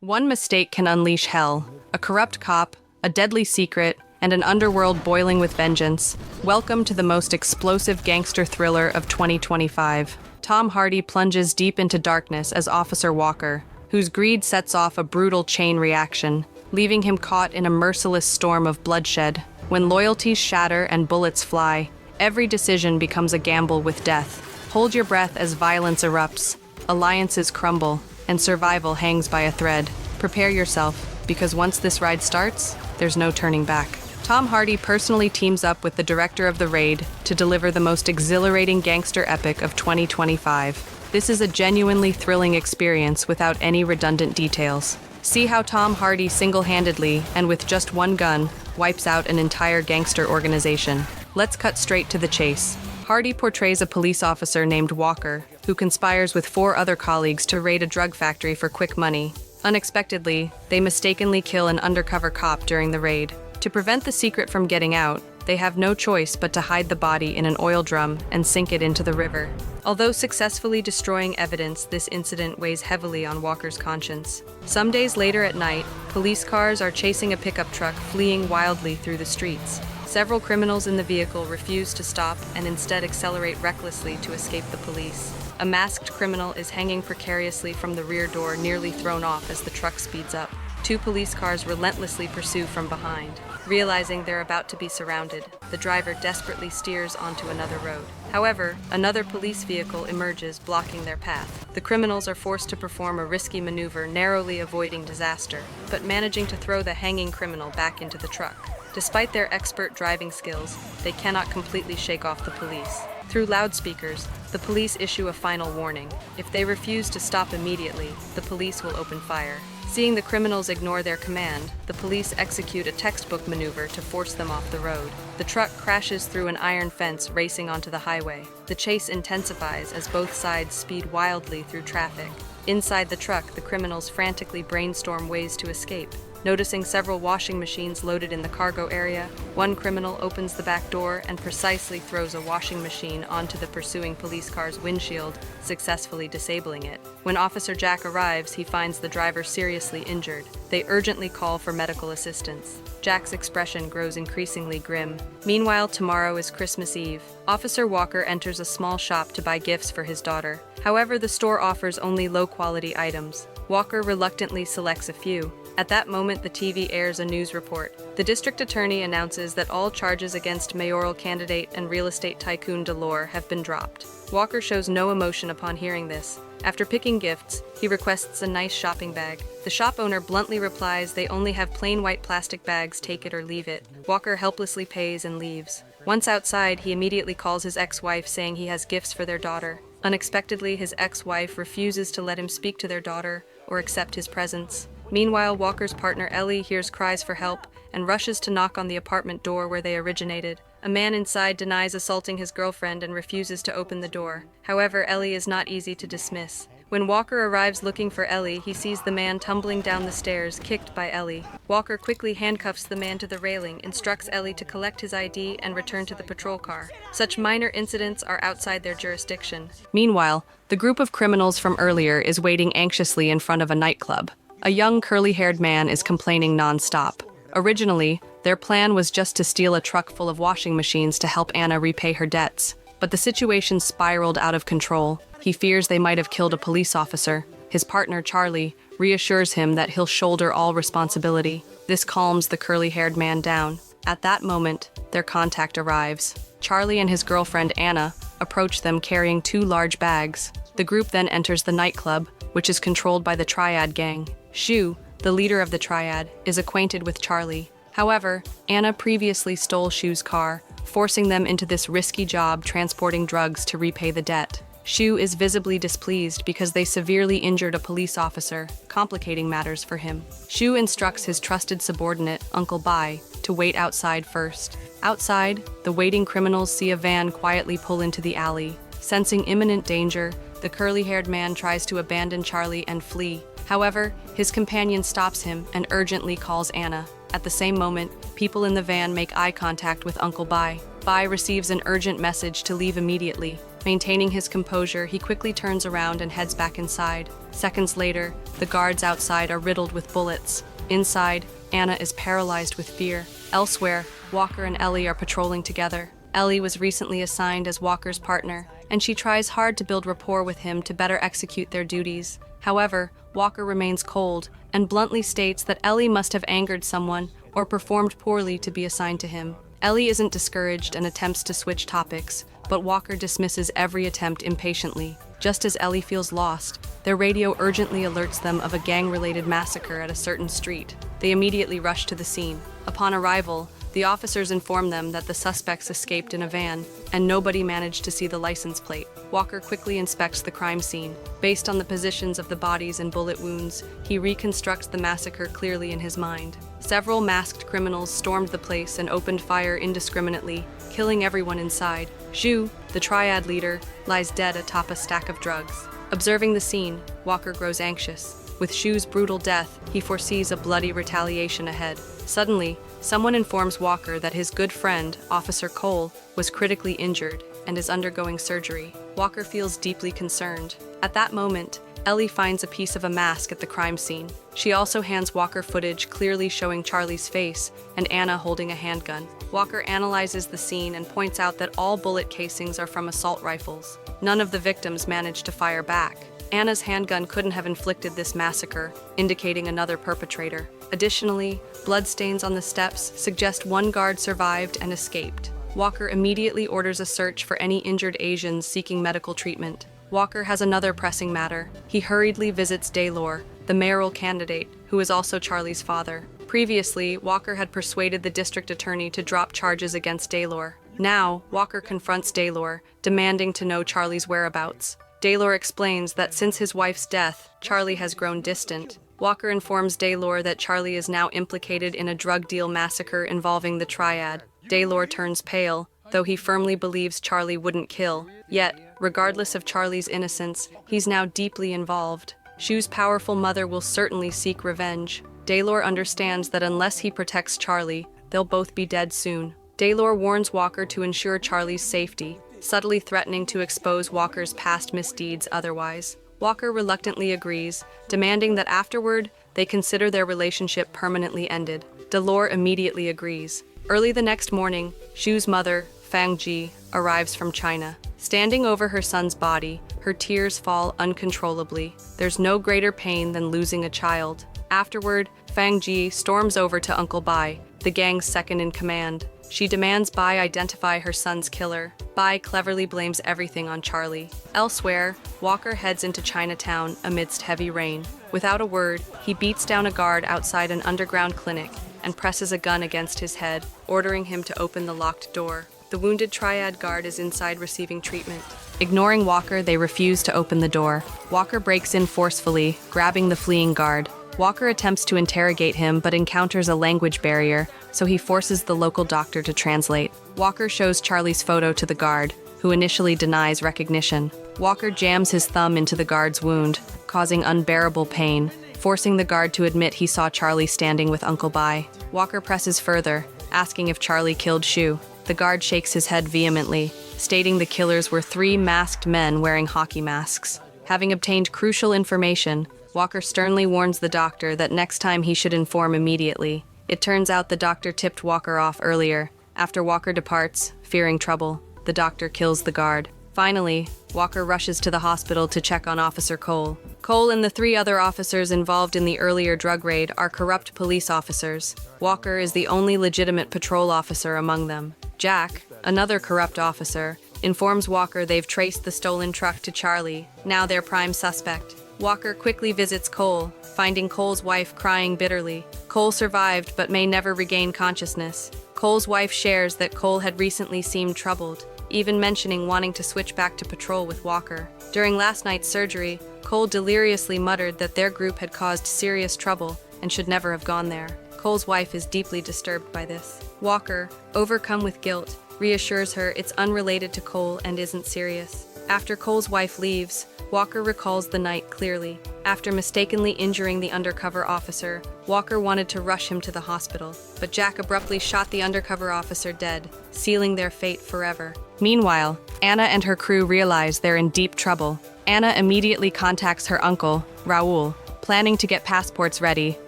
One mistake can unleash hell. A corrupt cop, a deadly secret, and an underworld boiling with vengeance. Welcome to the most explosive gangster thriller of 2025. Tom Hardy plunges deep into darkness as Officer Walker, whose greed sets off a brutal chain reaction, leaving him caught in a merciless storm of bloodshed. When loyalties shatter and bullets fly, every decision becomes a gamble with death. Hold your breath as violence erupts, alliances crumble, and survival hangs by a thread. Prepare yourself, because once this ride starts, there's no turning back. Tom Hardy personally teams up with the director of the raid to deliver the most exhilarating gangster epic of 2025. This is a genuinely thrilling experience without any redundant details. See how Tom Hardy single-handedly, and with just one gun, wipes out an entire gangster organization. Let's cut straight to the chase. Hardy portrays a police officer named Walker, who conspires with 4 other colleagues to raid a drug factory for quick money. Unexpectedly, they mistakenly kill an undercover cop during the raid. To prevent the secret from getting out, they have no choice but to hide the body in an oil drum and sink it into the river. Although successfully destroying evidence, this incident weighs heavily on Walker's conscience. Some days later at night, police cars are chasing a pickup truck fleeing wildly through the streets. Several criminals in the vehicle refuse to stop and instead accelerate recklessly to escape the police. A masked criminal is hanging precariously from the rear door, nearly thrown off as the truck speeds up. 2 police cars relentlessly pursue from behind. Realizing they're about to be surrounded, the driver desperately steers onto another road. However, another police vehicle emerges, blocking their path. The criminals are forced to perform a risky maneuver, narrowly avoiding disaster, but managing to throw the hanging criminal back into the truck. Despite their expert driving skills, they cannot completely shake off the police. Through loudspeakers, the police issue a final warning. If they refuse to stop immediately, the police will open fire. Seeing the criminals ignore their command, the police execute a textbook maneuver to force them off the road. The truck crashes through an iron fence, racing onto the highway. The chase intensifies as both sides speed wildly through traffic. Inside the truck, the criminals frantically brainstorm ways to escape. Noticing several washing machines loaded in the cargo area, one criminal opens the back door and precisely throws a washing machine onto the pursuing police car's windshield, successfully disabling it. When Officer Jack arrives, he finds the driver seriously injured. They urgently call for medical assistance. Jack's expression grows increasingly grim. Meanwhile, tomorrow is Christmas Eve. Officer Walker enters a small shop to buy gifts for his daughter. However, the store offers only low-quality items. Walker reluctantly selects a few. At that moment, the TV airs a news report. The district attorney announces that all charges against mayoral candidate and real estate tycoon Delore have been dropped. Walker shows no emotion upon hearing this. After picking gifts, he requests a nice shopping bag. The shop owner bluntly replies they only have plain white plastic bags, take it or leave it. Walker helplessly pays and leaves. Once outside, he immediately calls his ex-wife, saying he has gifts for their daughter. Unexpectedly, his ex-wife refuses to let him speak to their daughter or accept his presence. Meanwhile, Walker's partner Ellie hears cries for help and rushes to knock on the apartment door where they originated. A man inside denies assaulting his girlfriend and refuses to open the door. However, Ellie is not easy to dismiss. When Walker arrives looking for Ellie, he sees the man tumbling down the stairs, kicked by Ellie. Walker quickly handcuffs the man to the railing, instructs Ellie to collect his ID and return to the patrol car. Such minor incidents are outside their jurisdiction. Meanwhile, the group of criminals from earlier is waiting anxiously in front of a nightclub. A young curly-haired man is complaining nonstop. Originally, their plan was just to steal a truck full of washing machines to help Anna repay her debts. But the situation spiraled out of control. He fears they might have killed a police officer. His partner, Charlie, reassures him that he'll shoulder all responsibility. This calms the curly-haired man down. At that moment, their contact arrives. Charlie and his girlfriend, Anna, approach them carrying 2 large bags. The group then enters the nightclub, which is controlled by the Triad gang. Shu, the leader of the Triad, is acquainted with Charlie. However, Anna previously stole Shu's car, forcing them into this risky job transporting drugs to repay the debt. Shu is visibly displeased because they severely injured a police officer, complicating matters for him. Shu instructs his trusted subordinate, Uncle Bai, to wait outside first. Outside, the waiting criminals see a van quietly pull into the alley. Sensing imminent danger, the curly-haired man tries to abandon Charlie and flee. However, his companion stops him and urgently calls Anna. At the same moment, people in the van make eye contact with Uncle Bai. Bai receives an urgent message to leave immediately. Maintaining his composure, he quickly turns around and heads back inside. Seconds later, the guards outside are riddled with bullets. Inside, Anna is paralyzed with fear. Elsewhere, Walker and Ellie are patrolling together. Ellie was recently assigned as Walker's partner, and she tries hard to build rapport with him to better execute their duties. However, Walker remains cold and bluntly states that Ellie must have angered someone or performed poorly to be assigned to him. Ellie isn't discouraged and attempts to switch topics, but Walker dismisses every attempt impatiently. Just as Ellie feels lost, their radio urgently alerts them of a gang-related massacre at a certain street. They immediately rush to the scene. Upon arrival, the officers inform them that the suspects escaped in a van, and nobody managed to see the license plate. Walker quickly inspects the crime scene. Based on the positions of the bodies and bullet wounds, he reconstructs the massacre clearly in his mind. Several masked criminals stormed the place and opened fire indiscriminately, killing everyone inside. Zhu, the triad leader, lies dead atop a stack of drugs. Observing the scene, Walker grows anxious. With Zhu's brutal death, he foresees a bloody retaliation ahead. Suddenly, someone informs Walker that his good friend, Officer Cole, was critically injured and is undergoing surgery. Walker feels deeply concerned. At that moment, Ellie finds a piece of a mask at the crime scene. She also hands Walker footage clearly showing Charlie's face and Anna holding a handgun. Walker analyzes the scene and points out that all bullet casings are from assault rifles. None of the victims managed to fire back. Anna's handgun couldn't have inflicted this massacre, indicating another perpetrator. Additionally, bloodstains on the steps suggest one guard survived and escaped. Walker immediately orders a search for any injured Asians seeking medical treatment. Walker has another pressing matter. He hurriedly visits Daylor, the mayoral candidate, who is also Charlie's father. Previously, Walker had persuaded the district attorney to drop charges against Daylor. Now, Walker confronts Daylor, demanding to know Charlie's whereabouts. Daylor explains that since his wife's death, Charlie has grown distant. Walker informs Daylor that Charlie is now implicated in a drug deal massacre involving the triad. Daylor turns pale, though he firmly believes Charlie wouldn't kill. Yet, regardless of Charlie's innocence, he's now deeply involved. Zhu's powerful mother will certainly seek revenge. Daylor understands that unless he protects Charlie, they'll both be dead soon. Daylor warns Walker to ensure Charlie's safety, subtly threatening to expose Walker's past misdeeds otherwise. Walker reluctantly agrees, demanding that afterward, they consider their relationship permanently ended. Daylor immediately agrees. Early the next morning, Zhu's mother, Fang Ji, arrives from China. Standing over her son's body, her tears fall uncontrollably. There's no greater pain than losing a child. Afterward, Fang Ji storms over to Uncle Bai, the gang's second in command. She demands Bai identify her son's killer. Bai cleverly blames everything on Charlie. Elsewhere, Walker heads into Chinatown amidst heavy rain. Without a word, he beats down a guard outside an underground clinic and presses a gun against his head, ordering him to open the locked door. The wounded triad guard is inside receiving treatment. Ignoring Walker, they refuse to open the door. Walker breaks in forcefully, grabbing the fleeing guard. Walker attempts to interrogate him but encounters a language barrier, so he forces the local doctor to translate. Walker shows Charlie's photo to the guard, who initially denies recognition. Walker jams his thumb into the guard's wound, causing unbearable pain, forcing the guard to admit he saw Charlie standing with Uncle Bai. Walker presses further, asking if Charlie killed Zhu. The guard shakes his head vehemently, stating the killers were 3 masked men wearing hockey masks. Having obtained crucial information, Walker sternly warns the doctor that next time he should inform immediately. It turns out the doctor tipped Walker off earlier. After Walker departs, fearing trouble, the doctor kills the guard. Finally, Walker rushes to the hospital to check on Officer Cole. Cole and the 3 other officers involved in the earlier drug raid are corrupt police officers. Walker is the only legitimate patrol officer among them. Jack, another corrupt officer, informs Walker they've traced the stolen truck to Charlie, now their prime suspect. Walker quickly visits Cole, finding Cole's wife crying bitterly. Cole survived but may never regain consciousness. Cole's wife shares that Cole had recently seemed troubled, even mentioning wanting to switch back to patrol with Walker. During last night's surgery, Cole deliriously muttered that their group had caused serious trouble and should never have gone there. Cole's wife is deeply disturbed by this. Walker, overcome with guilt, reassures her it's unrelated to Cole and isn't serious. After Cole's wife leaves, Walker recalls the night clearly. After mistakenly injuring the undercover officer, Walker wanted to rush him to the hospital, but Jack abruptly shot the undercover officer dead, sealing their fate forever. Meanwhile, Anna and her crew realize they're in deep trouble. Anna immediately contacts her uncle, Raul, planning to get passports ready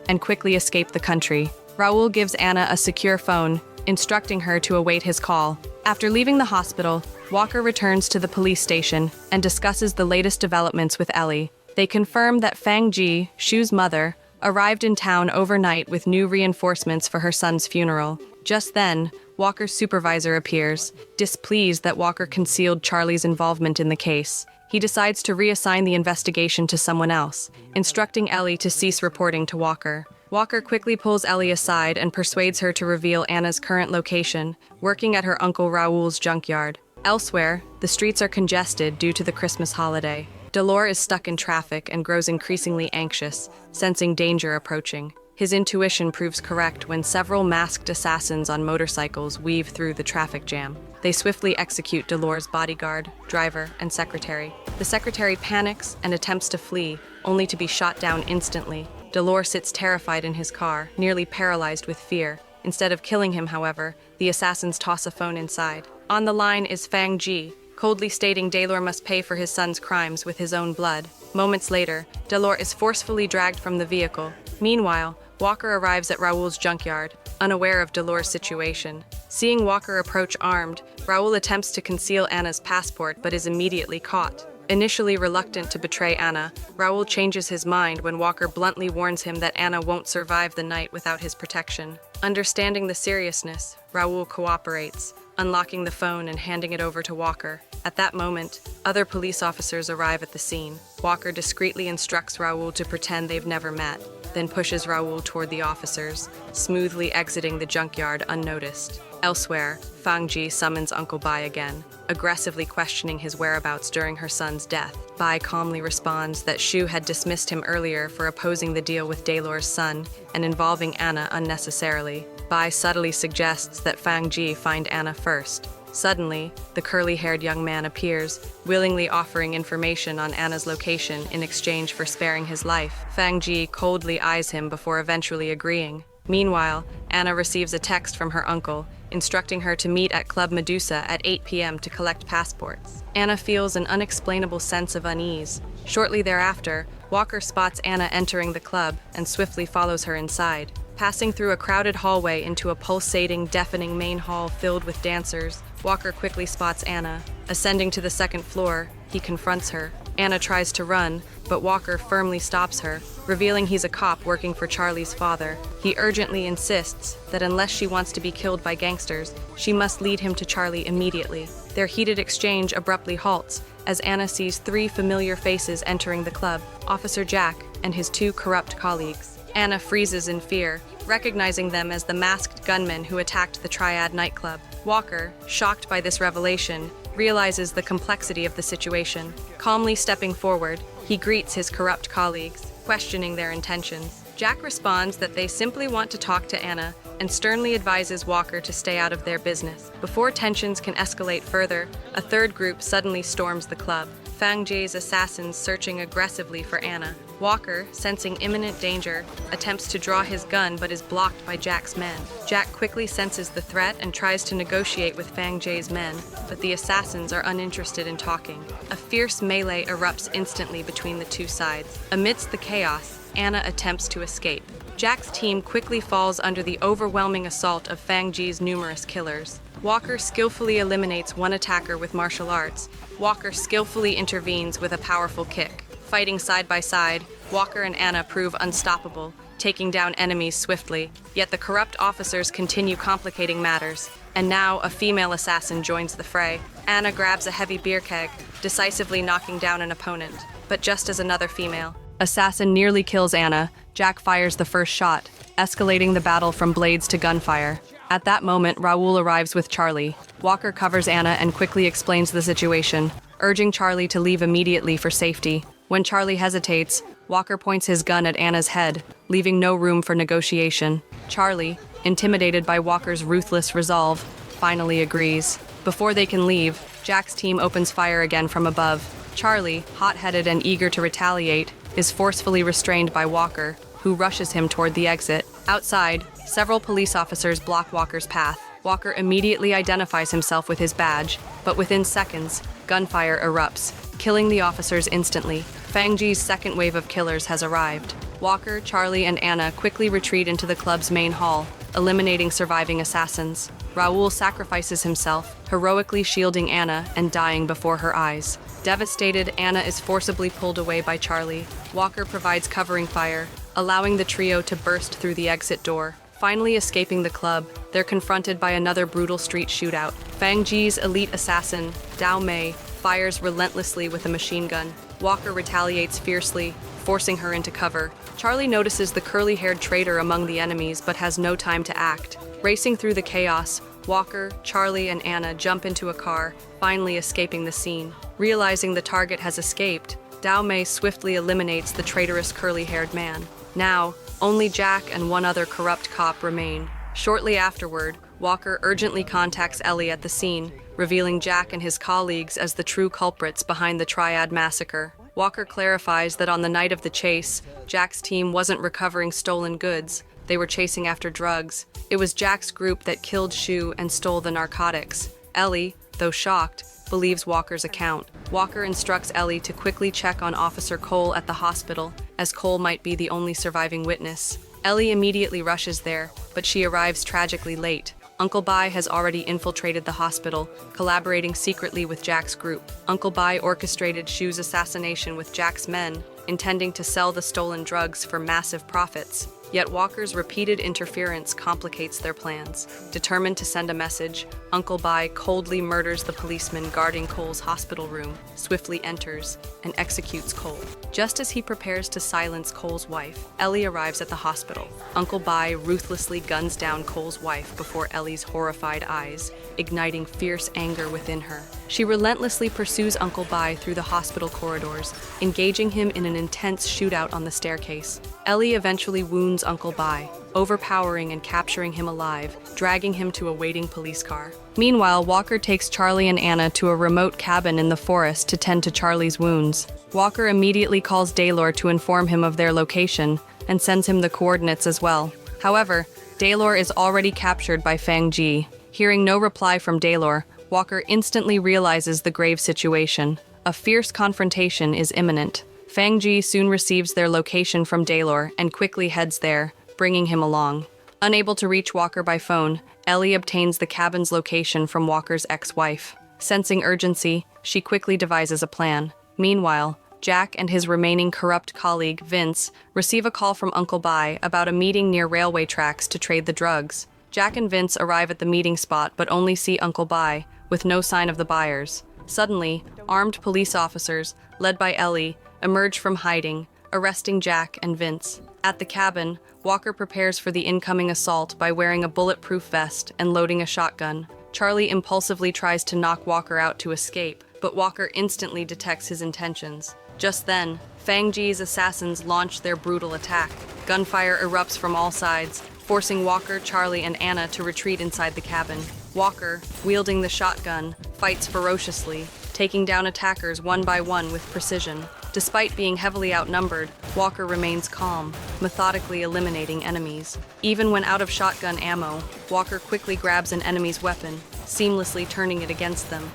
and quickly escape the country. Raul gives Anna a secure phone, instructing her to await his call. After leaving the hospital, Walker returns to the police station and discusses the latest developments with Ellie. They confirm that Fang Ji, Shu's mother, arrived in town overnight with new reinforcements for her son's funeral. Just then, Walker's supervisor appears, displeased that Walker concealed Charlie's involvement in the case. He decides to reassign the investigation to someone else, instructing Ellie to cease reporting to Walker. Walker quickly pulls Ellie aside and persuades her to reveal Anna's current location, working at her uncle Raoul's junkyard. Elsewhere, the streets are congested due to the Christmas holiday. Delore is stuck in traffic and grows increasingly anxious, sensing danger approaching. His intuition proves correct when several masked assassins on motorcycles weave through the traffic jam. They swiftly execute Delore's bodyguard, driver, and secretary. The secretary panics and attempts to flee, only to be shot down instantly. Delore sits terrified in his car, nearly paralyzed with fear. Instead of killing him, however, the assassins toss a phone inside. On the line is Fang Ji, coldly stating Delore must pay for his son's crimes with his own blood. Moments later, Delore is forcefully dragged from the vehicle. Meanwhile, Walker arrives at Raoul's junkyard, unaware of Delore's situation. Seeing Walker approach armed, Raoul attempts to conceal Anna's passport but is immediately caught. Initially reluctant to betray Anna, Raoul changes his mind when Walker bluntly warns him that Anna won't survive the night without his protection. Understanding the seriousness, Raoul cooperates, unlocking the phone and handing it over to Walker. At that moment, other police officers arrive at the scene. Walker discreetly instructs Raoul to pretend they've never met, then pushes Raoul toward the officers, smoothly exiting the junkyard unnoticed. Elsewhere, Fang Ji summons Uncle Bai again, aggressively questioning his whereabouts during her son's death. Bai calmly responds that Shu had dismissed him earlier for opposing the deal with Delore's son and involving Anna unnecessarily. Bai subtly suggests that Fang Ji find Anna first. Suddenly, the curly-haired young man appears, willingly offering information on Anna's location in exchange for sparing his life. Fang Ji coldly eyes him before eventually agreeing. Meanwhile, Anna receives a text from her uncle, instructing her to meet at Club Medusa at 8 p.m. to collect passports. Anna feels an unexplainable sense of unease. Shortly thereafter, Walker spots Anna entering the club and swiftly follows her inside. Passing through a crowded hallway into a pulsating, deafening main hall filled with dancers, Walker quickly spots Anna. Ascending to the second floor, he confronts her. Anna tries to run, but Walker firmly stops her, revealing he's a cop working for Charlie's father. He urgently insists that unless she wants to be killed by gangsters, she must lead him to Charlie immediately. Their heated exchange abruptly halts as Anna sees three familiar faces entering the club: Officer Jack and his two corrupt colleagues. Anna freezes in fear, recognizing them as the masked gunmen who attacked the Triad nightclub. Walker, shocked by this revelation, realizes the complexity of the situation. Calmly stepping forward, he greets his corrupt colleagues, questioning their intentions. Jack responds that they simply want to talk to Anna and sternly advises Walker to stay out of their business. Before tensions can escalate further, a third group suddenly storms the club, Fang Ji's assassins searching aggressively for Anna. Walker, sensing imminent danger, attempts to draw his gun but is blocked by Jack's men. Jack quickly senses the threat and tries to negotiate with Fang Ji's men, but the assassins are uninterested in talking. A fierce melee erupts instantly between the two sides. Amidst the chaos, Anna attempts to escape. Jack's team quickly falls under the overwhelming assault of Fang Ji's numerous killers. Walker skillfully eliminates one attacker with martial arts. Walker skillfully intervenes with a powerful kick. Fighting side by side, Walker and Anna prove unstoppable, taking down enemies swiftly. Yet the corrupt officers continue complicating matters, and now a female assassin joins the fray. Anna grabs a heavy beer keg, decisively knocking down an opponent. But just as another female assassin nearly kills Anna, Jack fires the first shot, escalating the battle from blades to gunfire. At that moment, Raoul arrives with Charlie. Walker covers Anna and quickly explains the situation, urging Charlie to leave immediately for safety. When Charlie hesitates, Walker points his gun at Anna's head, leaving no room for negotiation. Charlie, intimidated by Walker's ruthless resolve, finally agrees. Before they can leave, Jack's team opens fire again from above. Charlie, hot-headed and eager to retaliate, is forcefully restrained by Walker, who rushes him toward the exit. Outside, several police officers block Walker's path. Walker immediately identifies himself with his badge, but within seconds, gunfire erupts, killing the officers instantly. Fang Ji's second wave of killers has arrived. Walker, Charlie, and Anna quickly retreat into the club's main hall, eliminating surviving assassins. Raoul sacrifices himself, heroically shielding Anna and dying before her eyes. Devastated, Anna is forcibly pulled away by Charlie. Walker provides covering fire, allowing the trio to burst through the exit door. Finally escaping the club, they're confronted by another brutal street shootout. Fang Ji's elite assassin, Dao Mei, fires relentlessly with a machine gun. Walker retaliates fiercely, forcing her into cover. Charlie notices the curly-haired traitor among the enemies but has no time to act. Racing through the chaos, Walker, Charlie, and Anna jump into a car, finally escaping the scene. Realizing the target has escaped, Dao Mei swiftly eliminates the traitorous curly-haired man. Now, only Jack and one other corrupt cop remain. Shortly afterward, Walker urgently contacts Ellie at the scene, revealing Jack and his colleagues as the true culprits behind the Triad massacre. Walker clarifies that on the night of the chase, Jack's team wasn't recovering stolen goods, they were chasing after drugs. It was Jack's group that killed Shu and stole the narcotics. Ellie, though shocked, believes Walker's account. Walker instructs Ellie to quickly check on Officer Cole at the hospital, as Cole might be the only surviving witness. Ellie immediately rushes there, but she arrives tragically late. Uncle Bai has already infiltrated the hospital, collaborating secretly with Jack's group. Uncle Bai orchestrated Shu's assassination with Jack's men, intending to sell the stolen drugs for massive profits. Yet Walker's repeated interference complicates their plans. Determined to send a message, Uncle Bai coldly murders the policeman guarding Cole's hospital room, swiftly enters, and executes Cole. Just as he prepares to silence Cole's wife, Ellie arrives at the hospital. Uncle Bai ruthlessly guns down Cole's wife before Ellie's horrified eyes, igniting fierce anger within her. She relentlessly pursues Uncle Bai through the hospital corridors, engaging him in an intense shootout on the staircase. Ellie eventually wounds Uncle Bai, overpowering and capturing him alive, dragging him to a waiting police car. Meanwhile, Walker takes Charlie and Anna to a remote cabin in the forest to tend to Charlie's wounds. Walker immediately calls Daylor to inform him of their location and sends him the coordinates as well. However, Daylor is already captured by Fang Ji. Hearing no reply from Daylor, Walker instantly realizes the grave situation. A fierce confrontation is imminent. Fang Ji soon receives their location from Daylor and quickly heads there, bringing him along. Unable to reach Walker by phone, Ellie obtains the cabin's location from Walker's ex-wife. Sensing urgency, she quickly devises a plan. Meanwhile, Jack and his remaining corrupt colleague, Vince, receive a call from Uncle Bai about a meeting near railway tracks to trade the drugs. Jack and Vince arrive at the meeting spot but only see Uncle Bai, with no sign of the buyers. Suddenly, armed police officers, led by Ellie, emerge from hiding, arresting Jack and Vince. At the cabin, Walker prepares for the incoming assault by wearing a bulletproof vest and loading a shotgun. Charlie impulsively tries to knock Walker out to escape, but Walker instantly detects his intentions. Just then, Fang Ji's assassins launch their brutal attack. Gunfire erupts from all sides, forcing Walker, Charlie, and Anna to retreat inside the cabin. Walker, wielding the shotgun, fights ferociously, taking down attackers one by one with precision. Despite being heavily outnumbered, Walker remains calm, methodically eliminating enemies. Even when out of shotgun ammo, Walker quickly grabs an enemy's weapon, seamlessly turning it against them.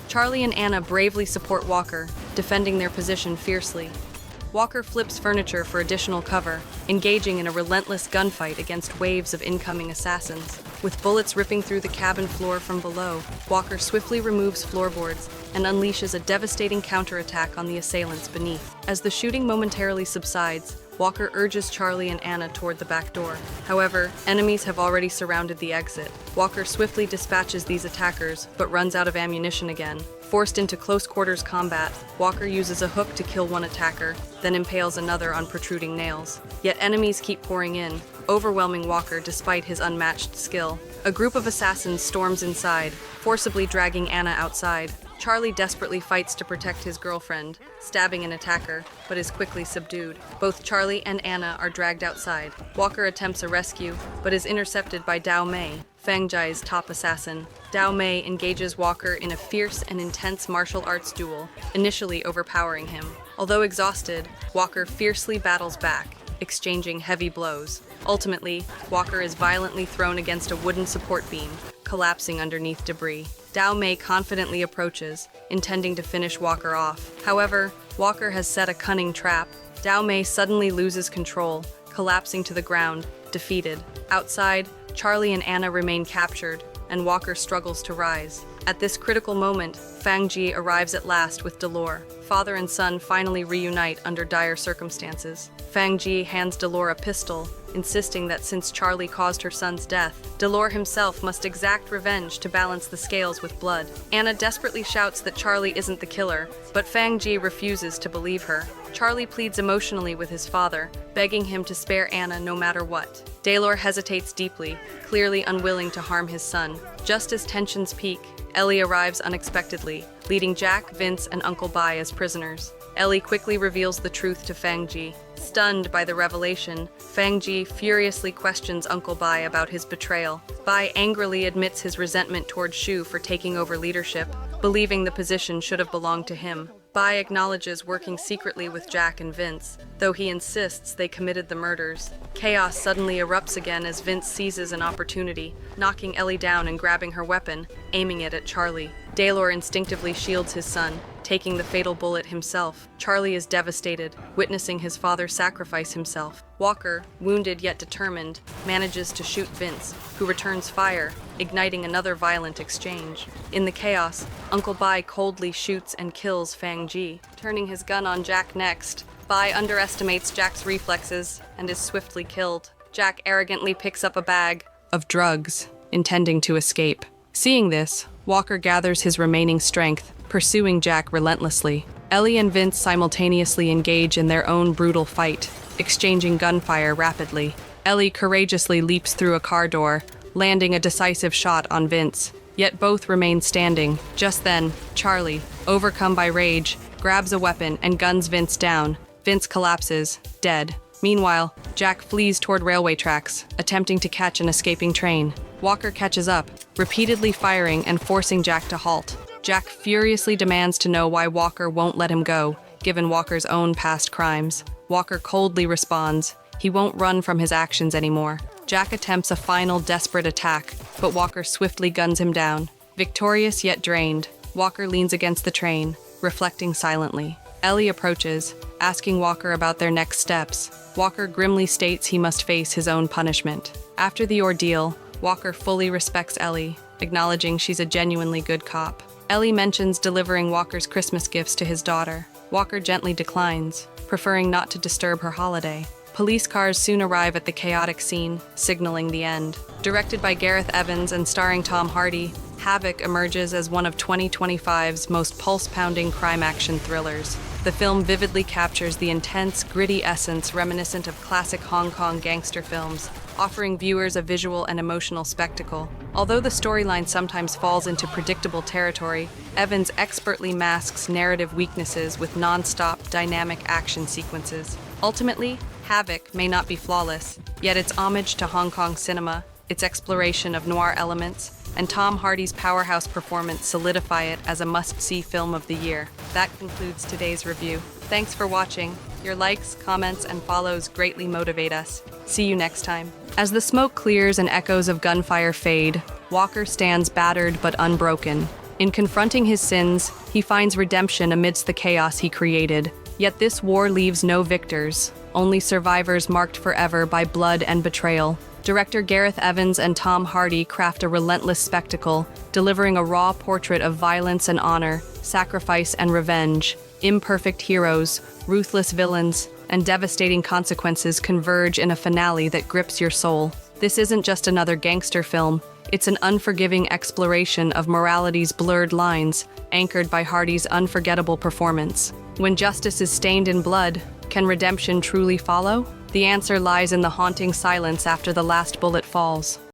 Charlie and Anna bravely support Walker, defending their position fiercely. Walker flips furniture for additional cover, engaging in a relentless gunfight against waves of incoming assassins. With bullets ripping through the cabin floor from below, Walker swiftly removes floorboards and unleashes a devastating counterattack on the assailants beneath. As the shooting momentarily subsides, Walker urges Charlie and Anna toward the back door. However, enemies have already surrounded the exit. Walker swiftly dispatches these attackers, but runs out of ammunition again. Forced into close-quarters combat, Walker uses a hook to kill one attacker, then impales another on protruding nails. Yet enemies keep pouring in, overwhelming Walker despite his unmatched skill. A group of assassins storms inside, forcibly dragging Anna outside. Charlie desperately fights to protect his girlfriend, stabbing an attacker, but is quickly subdued. Both Charlie and Anna are dragged outside. Walker attempts a rescue, but is intercepted by Dao Mei, Fang Ji's top assassin. Dao Mei engages Walker in a fierce and intense martial arts duel, initially overpowering him. Although exhausted, Walker fiercely battles back, exchanging heavy blows. Ultimately, Walker is violently thrown against a wooden support beam, collapsing underneath debris. Dao Mei confidently approaches, intending to finish Walker off. However, Walker has set a cunning trap. Dao Mei suddenly loses control, collapsing to the ground, defeated. Outside, Charlie and Anna remain captured, and Walker struggles to rise. At this critical moment, Fang Ji arrives at last with Delore. Father and son finally reunite under dire circumstances. Fang Ji hands Delore a pistol, insisting that since Charlie caused her son's death, Delore himself must exact revenge to balance the scales with blood. Anna desperately shouts that Charlie isn't the killer, but Fang Ji refuses to believe her. Charlie pleads emotionally with his father, begging him to spare Anna no matter what. Delore hesitates deeply, clearly unwilling to harm his son. Just as tensions peak, Ellie arrives unexpectedly, leading Jack, Vince, and Uncle Bai as prisoners. Ellie quickly reveals the truth to Fang Ji. Stunned by the revelation, Fang Ji furiously questions Uncle Bai about his betrayal. Bai angrily admits his resentment toward Shu for taking over leadership, believing the position should have belonged to him. Bai acknowledges working secretly with Jack and Vince, though he insists they committed the murders. Chaos suddenly erupts again as Vince seizes an opportunity, knocking Ellie down and grabbing her weapon, aiming it at Charlie. Delore instinctively shields his son, taking the fatal bullet himself. Charlie is devastated, witnessing his father sacrifice himself. Walker, wounded yet determined, manages to shoot Vince, who returns fire, igniting another violent exchange. In the chaos, Uncle Bai coldly shoots and kills Fang Ji. Turning his gun on Jack next, Bai underestimates Jack's reflexes and is swiftly killed. Jack arrogantly picks up a bag of drugs, intending to escape. Seeing this, Walker gathers his remaining strength, pursuing Jack relentlessly. Ellie and Vince simultaneously engage in their own brutal fight, exchanging gunfire rapidly. Ellie courageously leaps through a car door, landing a decisive shot on Vince, yet both remain standing. Just then, Charlie, overcome by rage, grabs a weapon and guns Vince down. Vince collapses, dead. Meanwhile, Jack flees toward railway tracks, attempting to catch an escaping train. Walker catches up, repeatedly firing and forcing Jack to halt. Jack furiously demands to know why Walker won't let him go, given Walker's own past crimes. Walker coldly responds, he won't run from his actions anymore. Jack attempts a final desperate attack, but Walker swiftly guns him down. Victorious yet drained, Walker leans against the train, reflecting silently. Ellie approaches, asking Walker about their next steps. Walker grimly states he must face his own punishment. After the ordeal, Walker fully respects Ellie, acknowledging she's a genuinely good cop. Ellie mentions delivering Walker's Christmas gifts to his daughter. Walker gently declines, preferring not to disturb her holiday. Police cars soon arrive at the chaotic scene, signaling the end. Directed by Gareth Evans and starring Tom Hardy, Havoc emerges as one of 2025's most pulse-pounding crime action thrillers. The film vividly captures the intense, gritty essence reminiscent of classic Hong Kong gangster films, offering viewers a visual and emotional spectacle. Although the storyline sometimes falls into predictable territory, Evans expertly masks narrative weaknesses with nonstop, dynamic action sequences. Ultimately, Havoc may not be flawless, yet its homage to Hong Kong cinema, its exploration of noir elements, and Tom Hardy's powerhouse performance solidify it as a must-see film of the year. That concludes today's review. Thanks for watching. Your likes, comments, and follows greatly motivate us. See you next time. As the smoke clears and echoes of gunfire fade, Walker stands battered but unbroken. In confronting his sins, he finds redemption amidst the chaos he created. Yet this war leaves no victors, only survivors marked forever by blood and betrayal. Director Gareth Evans and Tom Hardy craft a relentless spectacle, delivering a raw portrait of violence and honor, sacrifice and revenge. Imperfect heroes, ruthless villains, and devastating consequences converge in a finale that grips your soul. This isn't just another gangster film, it's an unforgiving exploration of morality's blurred lines, anchored by Hardy's unforgettable performance. When justice is stained in blood, can redemption truly follow? The answer lies in the haunting silence after the last bullet falls.